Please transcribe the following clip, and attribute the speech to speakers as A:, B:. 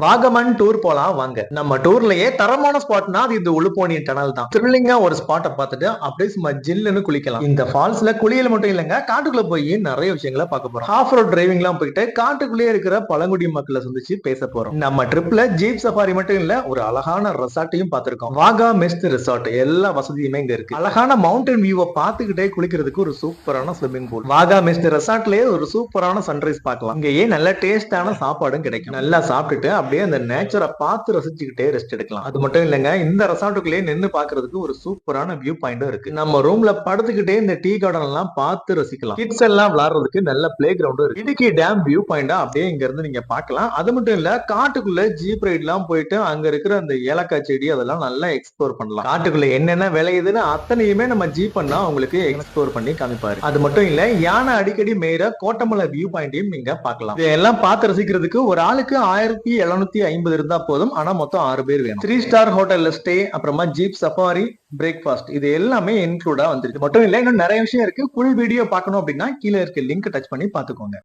A: Vagamon tour போலாம் வாங்க. நம்ம டூர்லயே தரமான ஸ்பாட்னா அது இந்த உளுப்போனி டனல் தான். த்ரில்லிங்கா ஒரு ஸ்பாட்டை பார்த்துட்டு அப்படியே சும்மா ஜில்லுன்னு குளிக்கலாம். இந்த ஃபால்ஸ்ல குளியல் மட்டும் இல்லங்க, காட்டுக்குள்ள போய் நிறைய விஷயங்களை பார்க்க போறோம். ஆஃப் ரோட் டிரைவிங் எல்லாம் போயிட்டு காட்டுக்குள்ளேயே இருக்கிற பழங்குடி மக்களை சந்திச்சு பேச போறோம். நம்ம ட்ரிப்ல ஜீப் சஃபாரி மட்டும் இல்ல, ஒரு அழகான ரெசார்ட்டையும் பார்த்திருக்கோம். வாகா மெஸ்ட் ரெசார்ட், எல்லா வசதியுமே இங்க இருக்கு. அழகான மவுண்டன் வியூவை பார்த்துக்கிட்டே குளிக்கிறதுக்கு ஒரு சூப்பரான ஸ்விம்மிங் பூல். வாகா மெஸ்ட் ரெசார்ட்லயே ஒரு சூப்பரான சன்ரைஸ் பார்க்கலாம். இங்கேயே நல்ல டேஸ்டான சாப்பாடும் கிடைக்கும். நல்லா சாப்பிட்டுட்டு அப்படியே அந்த நேச்சரை பார்த்து ரசிச்சுக்கிட்டே ரெஸ்ட் எடுக்கலாம். அது மட்டும் இல்லைங்க, இந்த ரெசார்ட்டுக்குள்ளேயே நின்று பாக்குறதுக்கு ஒரு சூப்பரான வியூ பாயிண்டும் இருக்கு. நம்ம ரூம்ல படுத்துக்கிட்டே இந்த டீ கார்டன் எல்லாம் பார்த்து ரசிக்கலாம். கிட்ஸ் எல்லாம் விளையாடுறதுக்கு நல்ல பிளே கிரவுண்டும் இருக்கு. இடுக்கி டேம் வியூ பாயிண்டா அப்படியே இங்க இருந்து நீங்க பார்க்கலாம். அது மட்டும் இல்ல, காட்டுக்குள்ள ஜீப் ரைட் எல்லாம் போயிட்டு அங்க இருக்கிற அந்த ஏலக்காய் செடி அதெல்லாம் நல்லா எக்ஸ்ப்ளோர் பண்ணலாம். காட்டுக்குள்ள என்னென்ன விளையுதுன்னு அத்தனையுமே நம்ம ஜீப் பண்ணா உங்களுக்கு எக்ஸ்ப்ளோர் பண்ணி காமிப்பாரு. அது மட்டும் இல்ல, யானை அடிக்கடி மேய்ற கோட்டமலை வியூ பாயிண்டையும் நீங்க பார்க்கலாம். இதெல்லாம் பார்த்து ரசிக்கிறதுக்கு ஒரு ஆளுக்கு 1750 இருந்தா போதும். ஆனா மொத்தம் 6 பேர் வேணும். 3 ஸ்டார் ஹோட்டல்ல ஸ்டே, அப்புறமா ஜீப் சஃபாரி, பிரேக்ஃபாஸ்ட், இது எல்லாமே இன்க்ளூடா வந்துருக்கு. மட்டும் இல்ல, இன்னும் நிறைய விஷயம் இருக்கு. ஃபுல் வீடியோ பார்க்கணும் அப்படின்னா கீழே இருக்க லிங்க் டச் பண்ணி பாத்துக்கோங்க.